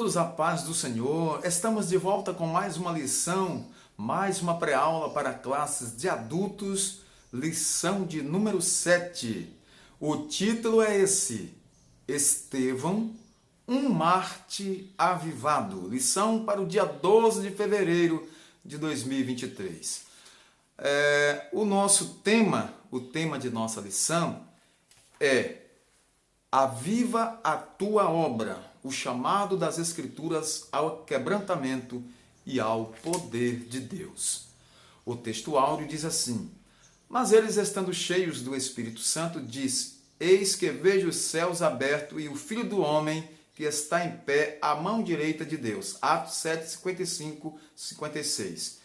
todos a paz do Senhor. Estamos de volta com mais uma lição, mais uma pré-aula para classes de adultos, lição de número 7. O título é esse: Estevão, um Marte avivado. Lição para o dia 12 de fevereiro de 2023. O tema de nossa lição é Aviva a tua obra, o chamado das Escrituras ao quebrantamento e ao poder de Deus. O texto áureo diz assim: Mas eles, estando cheios do Espírito Santo, disse: Eis que vejo os céus abertos e o Filho do Homem que está em pé à mão direita de Deus. Atos 7, 55, 56.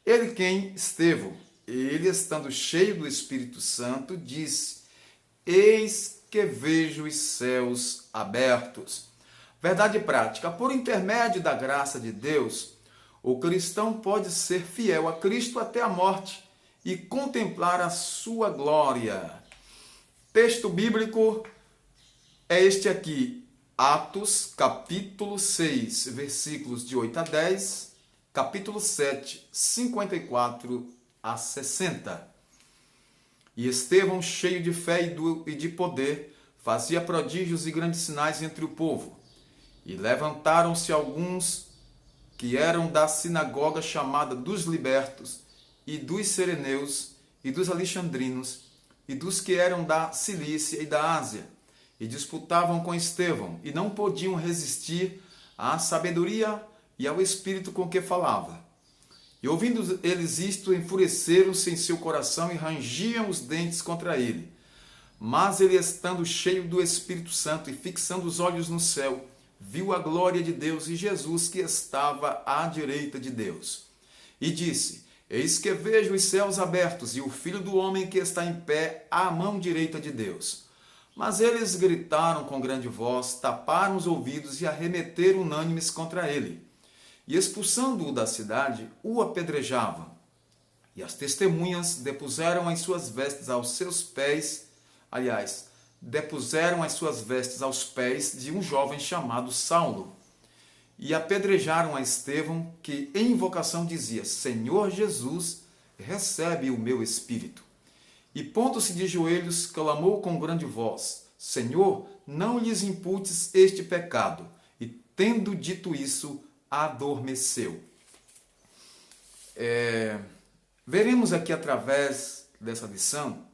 Ele quem? Estevão. Ele, estando cheio do Espírito Santo, disse: Eis que vejo os céus abertos. Verdade prática: por intermédio da graça de Deus, o cristão pode ser fiel a Cristo até a morte e contemplar a sua glória. Texto bíblico é este aqui, Atos, capítulo 6, versículos de 8 a 10, capítulo 7, 54 a 60. E Estevão, cheio de fé e de poder, fazia prodígios e grandes sinais entre o povo. E levantaram-se alguns que eram da sinagoga chamada dos libertos, e dos sereneus, e dos alexandrinos, e dos que eram da Cilícia e da Ásia, e disputavam com Estevão, e não podiam resistir à sabedoria e ao espírito com que falava. E ouvindo eles isto, enfureceram-se em seu coração e rangiam os dentes contra ele. Mas ele, estando cheio do Espírito Santo e fixando os olhos no céu, viu a glória de Deus e Jesus que estava à direita de Deus. E disse: Eis que vejo os céus abertos e o Filho do Homem que está em pé à mão direita de Deus. Mas eles gritaram com grande voz, taparam os ouvidos e arremeteram unânimes contra ele. E expulsando-o da cidade, o apedrejavam. E as testemunhas depuseram as suas vestes aos seus pés, depuseram as suas vestes aos pés de um jovem chamado Saulo. E apedrejaram a Estevão, que em invocação dizia: Senhor Jesus, recebe o meu espírito. E pondo-se de joelhos, clamou com grande voz: Senhor, não lhes imputes este pecado. E tendo dito isso, adormeceu. Veremos aqui através dessa lição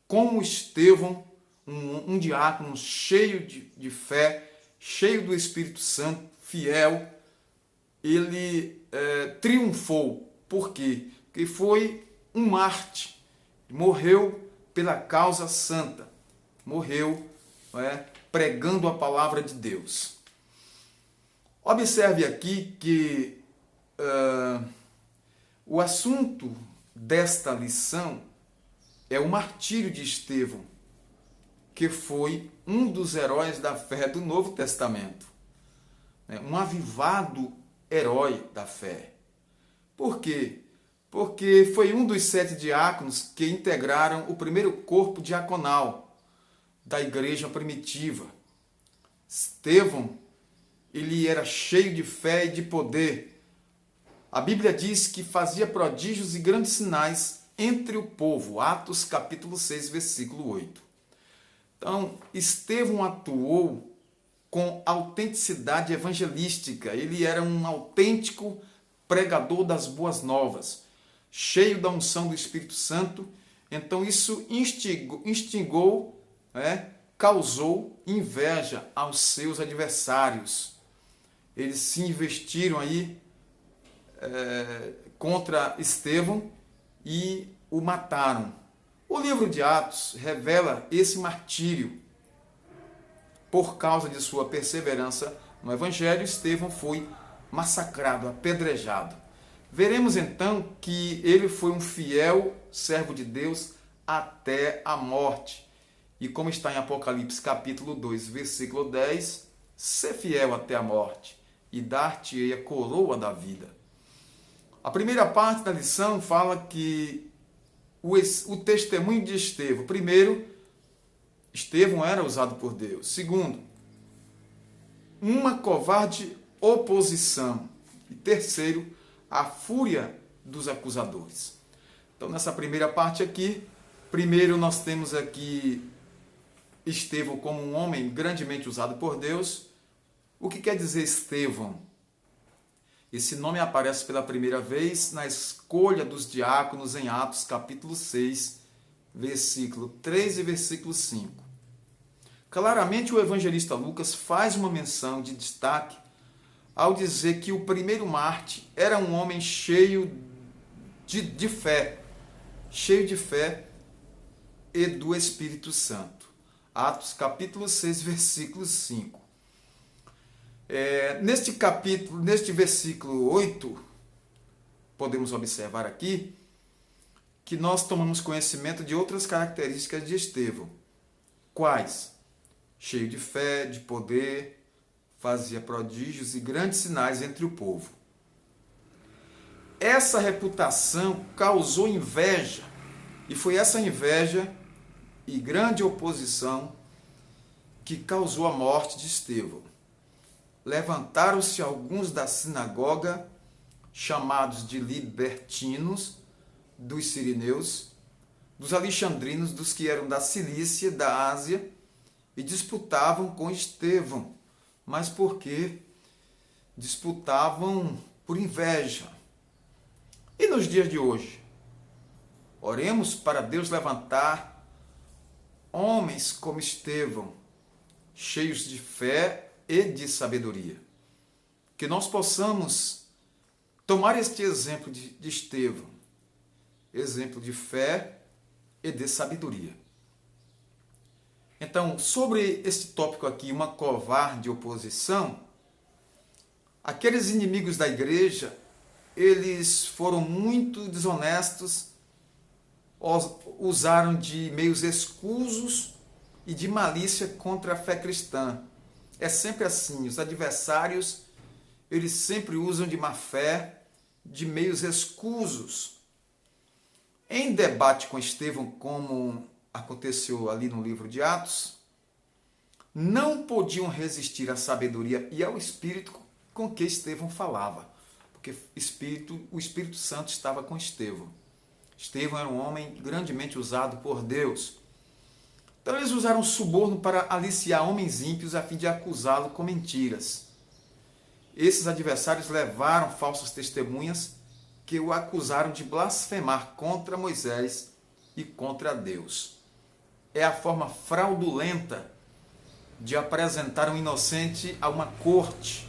como Estevão, um diácono cheio de fé, cheio do Espírito Santo, fiel, ele triunfou. Por quê? Porque foi um Marte, morreu pela causa santa, morreu pregando a palavra de Deus. Observe aqui que o assunto desta lição é o martírio de Estevão, que foi um dos heróis da fé do Novo Testamento. Um avivado herói da fé. Por quê? Porque foi um dos 7 diáconos que integraram o primeiro corpo diaconal da igreja primitiva. Estevão, ele era cheio de fé e de poder. A Bíblia diz que fazia prodígios e grandes sinais entre o povo. Atos capítulo 6, versículo 8. Então, Estevão atuou com autenticidade evangelística. Ele era um autêntico pregador das boas novas, cheio da unção do Espírito Santo. Então, isso instigou, causou inveja aos seus adversários. Eles se investiram aí contra Estevão e o mataram. O livro de Atos revela esse martírio. Por causa de sua perseverança no Evangelho, Estevão foi massacrado, apedrejado. Veremos então que ele foi um fiel servo de Deus até a morte. E como está em Apocalipse capítulo 2, versículo 10, ser fiel até a morte e dar-te-ei a coroa da vida. A primeira parte da lição fala que o testemunho de Estevão. Primeiro, Estevão era usado por Deus. Segundo, uma covarde oposição. E terceiro, a fúria dos acusadores. Então, nessa primeira parte aqui, primeiro nós temos aqui Estevão como um homem grandemente usado por Deus. O que quer dizer Estevão? Esse nome aparece pela primeira vez na escolha dos diáconos em Atos capítulo 6, versículo 3 e versículo 5. Claramente o evangelista Lucas faz uma menção de destaque ao dizer que o primeiro Marte era um homem cheio de fé e do Espírito Santo. Atos capítulo 6, versículo 5. Neste versículo 8, podemos observar aqui que nós tomamos conhecimento de outras características de Estevão. Quais? Cheio de fé, de poder, fazia prodígios e grandes sinais entre o povo. Essa reputação causou inveja, e foi essa inveja e grande oposição que causou a morte de Estevão. Levantaram-se alguns da sinagoga, chamados de libertinos, dos sirineus, dos alexandrinos, dos que eram da Cilícia, da Ásia, e disputavam com Estevão. Mas por quê? Disputavam por inveja. E nos dias de hoje? Oremos para Deus levantar homens como Estevão, cheios de fé e de sabedoria. Que nós possamos tomar este exemplo de Estevão, exemplo de fé e de sabedoria. Então, sobre este tópico aqui, uma covarde oposição, aqueles inimigos da igreja, eles foram muito desonestos, usaram de meios escusos e de malícia contra a fé cristã. É sempre assim, os adversários, eles sempre usam de má fé, de meios escusos. Em debate com Estevão, como aconteceu ali no livro de Atos, não podiam resistir à sabedoria e ao espírito com que Estevão falava, porque o Espírito Santo estava com Estevão. Estevão era um homem grandemente usado por Deus. Então eles usaram suborno para aliciar homens ímpios a fim de acusá-lo com mentiras. Esses adversários levaram falsas testemunhas que o acusaram de blasfemar contra Moisés e contra Deus. É a forma fraudulenta de apresentar um inocente a uma corte,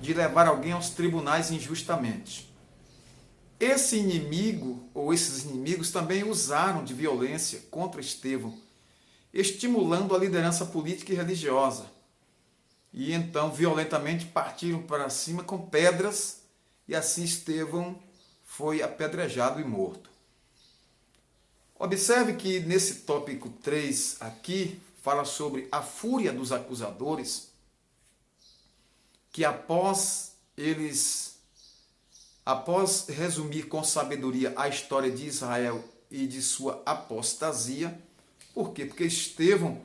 de levar alguém aos tribunais injustamente. Esse inimigo, ou esses inimigos, também usaram de violência contra Estevão, estimulando a liderança política e religiosa. E então, violentamente, partiram para cima com pedras, e assim Estevão foi apedrejado e morto. Observe que nesse tópico 3 aqui, fala sobre a fúria dos acusadores, que após resumir com sabedoria a história de Israel e de sua apostasia. Por quê? Porque Estevão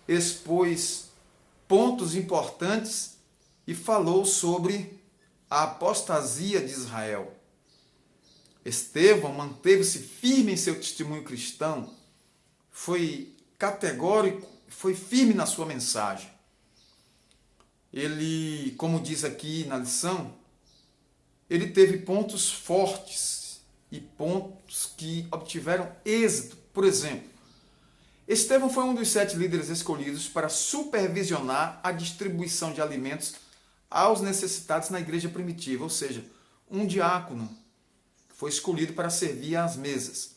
expôs pontos importantes e falou sobre a apostasia de Israel. Estevão manteve-se firme em seu testemunho cristão, foi categórico, foi firme na sua mensagem. Ele, como diz aqui na lição, ele teve pontos fortes e pontos que obtiveram êxito. Por exemplo, Estevão foi um dos 7 líderes escolhidos para supervisionar a distribuição de alimentos aos necessitados na igreja primitiva, ou seja, um diácono foi escolhido para servir às mesas.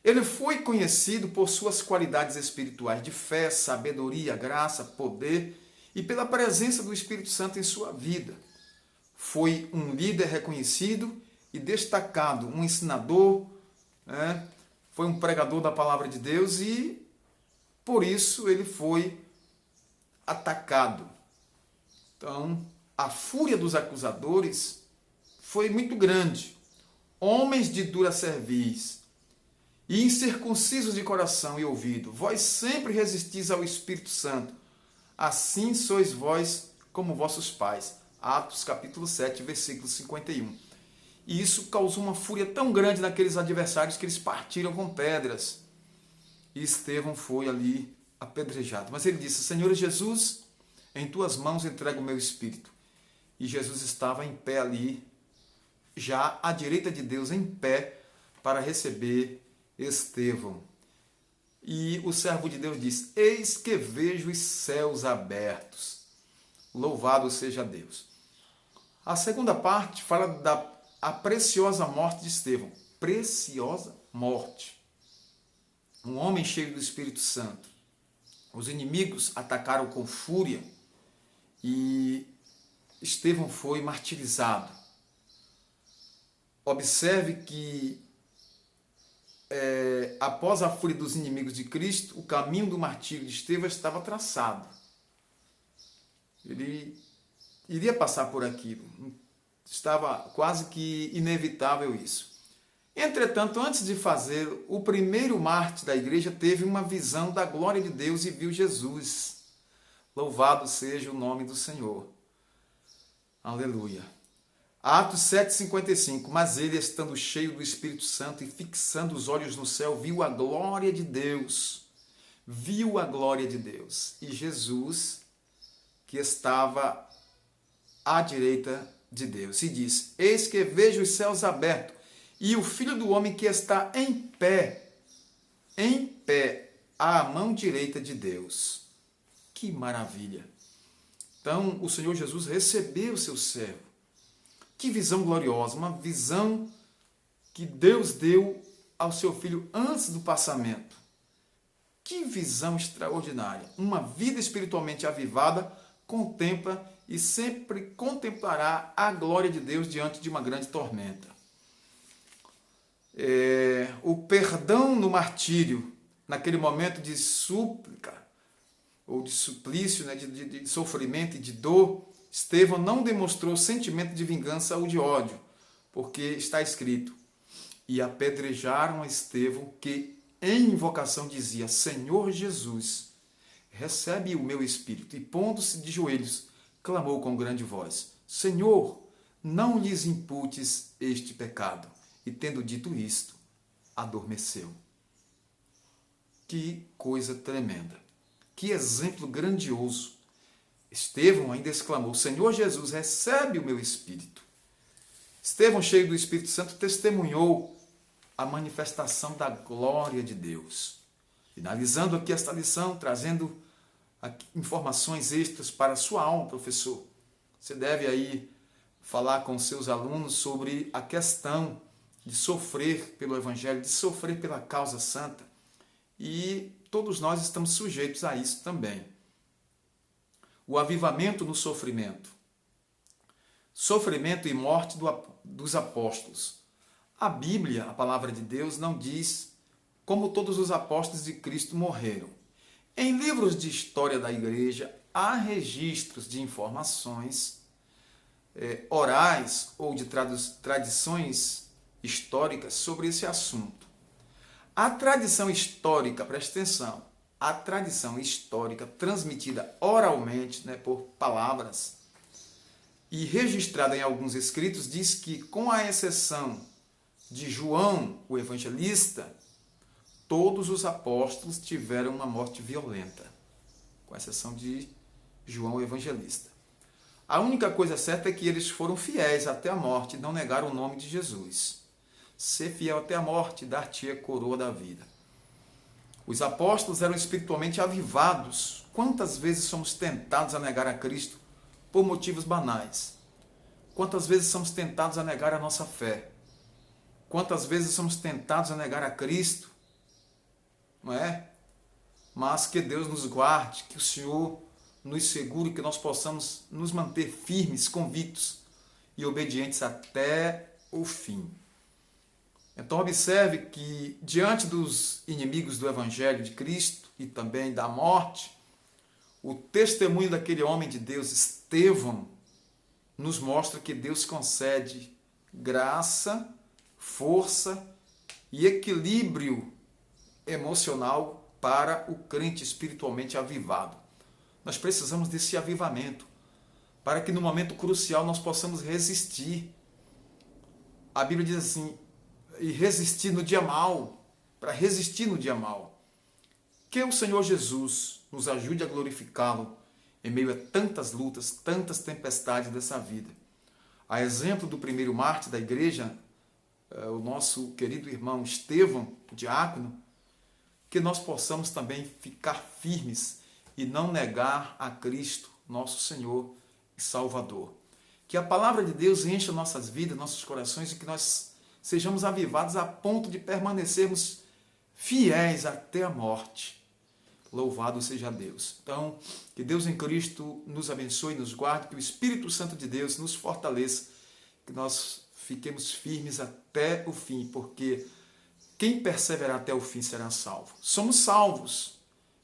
Ele foi conhecido por suas qualidades espirituais de fé, sabedoria, graça, poder e pela presença do Espírito Santo em sua vida. Foi um líder reconhecido e destacado, um ensinador, foi um pregador da palavra de Deus e, por isso, ele foi atacado. Então, a fúria dos acusadores foi muito grande. Homens de dura cerviz e incircuncisos de coração e ouvido, vós sempre resistis ao Espírito Santo. Assim sois vós como vossos pais. Atos capítulo 7, versículo 51. E isso causou uma fúria tão grande naqueles adversários que eles partiram com pedras. E Estevão foi ali apedrejado. Mas ele disse: Senhor Jesus, em tuas mãos entrego o meu espírito. E Jesus estava em pé ali, já à direita de Deus, em pé, para receber Estevão. E o servo de Deus diz: eis que vejo os céus abertos. Louvado seja Deus. A segunda parte fala da preciosa morte de Estevão. Preciosa morte. Um homem cheio do Espírito Santo. Os inimigos atacaram com fúria e Estevão foi martirizado. Observe que após a fúria dos inimigos de Cristo, o caminho do martírio de Estevão estava traçado. Ele iria passar por aquilo. Estava quase que inevitável isso. Entretanto, antes de fazer, o primeiro mártir da igreja teve uma visão da glória de Deus e viu Jesus. Louvado seja o nome do Senhor. Aleluia. Atos 7,55. Mas ele, estando cheio do Espírito Santo e fixando os olhos no céu, viu a glória de Deus. Viu a glória de Deus. E Jesus, que estava à direita de Deus, e disse: eis que vejo os céus abertos, e o Filho do Homem que está em pé, à mão direita de Deus. Que maravilha! Então, o Senhor Jesus recebeu o seu servo. Que visão gloriosa, uma visão que Deus deu ao seu filho antes do passamento. Que visão extraordinária! Uma vida espiritualmente avivada contempla e sempre contemplará a glória de Deus diante de uma grande tormenta. O perdão no martírio, naquele momento de súplica, ou de suplício, né, de sofrimento e de dor, Estevão não demonstrou sentimento de vingança ou de ódio, porque está escrito: e apedrejaram a Estevão, que em invocação dizia: Senhor Jesus, recebe o meu espírito. E pondo-se de joelhos, clamou com grande voz: Senhor, não lhes imputes este pecado. E tendo dito isto, adormeceu. Que coisa tremenda! Que exemplo grandioso! Estevão ainda exclamou: Senhor Jesus, recebe o meu espírito. Estevão, cheio do Espírito Santo, testemunhou a manifestação da glória de Deus. Finalizando aqui esta lição, trazendo informações extras para a sua alma, professor. Você deve aí falar com seus alunos sobre a questão de sofrer pelo Evangelho, de sofrer pela causa santa. E todos nós estamos sujeitos a isso também. O avivamento no sofrimento. Sofrimento e morte dos apóstolos. A Bíblia, a palavra de Deus, não diz como todos os apóstolos de Cristo morreram. Em livros de história da igreja, há registros de informações orais ou de tradições históricas sobre esse assunto. A tradição histórica, preste atenção, a tradição histórica transmitida oralmente, por palavras, e registrada em alguns escritos, diz que, com a exceção de João, o evangelista, todos os apóstolos tiveram uma morte violenta, com exceção de João, o evangelista. A única coisa certa é que eles foram fiéis até a morte e não negaram o nome de Jesus. Ser fiel até a morte, dar-te a coroa da vida. Os apóstolos eram espiritualmente avivados. Quantas vezes somos tentados a negar a Cristo por motivos banais? Quantas vezes somos tentados a negar a nossa fé? Quantas vezes somos tentados a negar a Cristo? Não é? Mas que Deus nos guarde, que o Senhor nos segure, que nós possamos nos manter firmes, convictos e obedientes até o fim. Então observe que, diante dos inimigos do Evangelho de Cristo e também da morte, o testemunho daquele homem de Deus, Estevão, nos mostra que Deus concede graça, força e equilíbrio emocional para o crente espiritualmente avivado. Nós precisamos desse avivamento. para que no momento crucial nós possamos resistir. A Bíblia diz assim, e resistir no dia mal, para resistir no dia mal. Que o Senhor Jesus nos ajude a glorificá-lo em meio a tantas lutas, tantas tempestades dessa vida. A exemplo do primeiro mártir da igreja, o nosso querido irmão Estevão, o diácono, que nós possamos também ficar firmes e não negar a Cristo, nosso Senhor e Salvador. Que a palavra de Deus encha nossas vidas, nossos corações, e que nós sejamos avivados a ponto de permanecermos fiéis até a morte. Louvado seja Deus. Então, que Deus em Cristo nos abençoe, nos guarde, que o Espírito Santo de Deus nos fortaleça, que nós fiquemos firmes até o fim, porque quem perseverar até o fim será salvo. Somos salvos,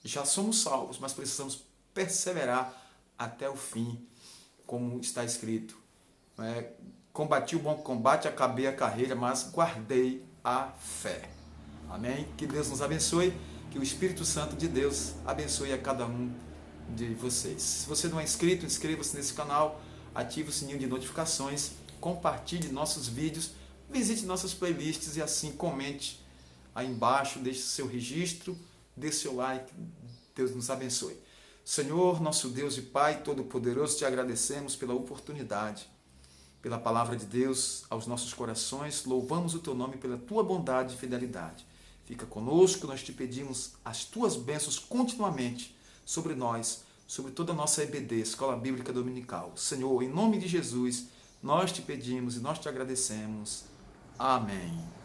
já somos salvos, mas precisamos perseverar até o fim, como está escrito. Combati o bom combate, acabei a carreira, mas guardei a fé. Amém? Que Deus nos abençoe, que o Espírito Santo de Deus abençoe a cada um de vocês. Se você não é inscrito, inscreva-se nesse canal, ative o sininho de notificações, compartilhe nossos vídeos, visite nossas playlists e assim comente aí embaixo, deixe seu registro, dê seu like, Deus nos abençoe. Senhor, nosso Deus e Pai Todo-Poderoso, te agradecemos pela oportunidade, pela palavra de Deus aos nossos corações, louvamos o teu nome pela tua bondade e fidelidade. Fica conosco, nós te pedimos as tuas bênçãos continuamente sobre nós, sobre toda a nossa EBD, Escola Bíblica Dominical. Senhor, em nome de Jesus, nós te pedimos e nós te agradecemos. Amém.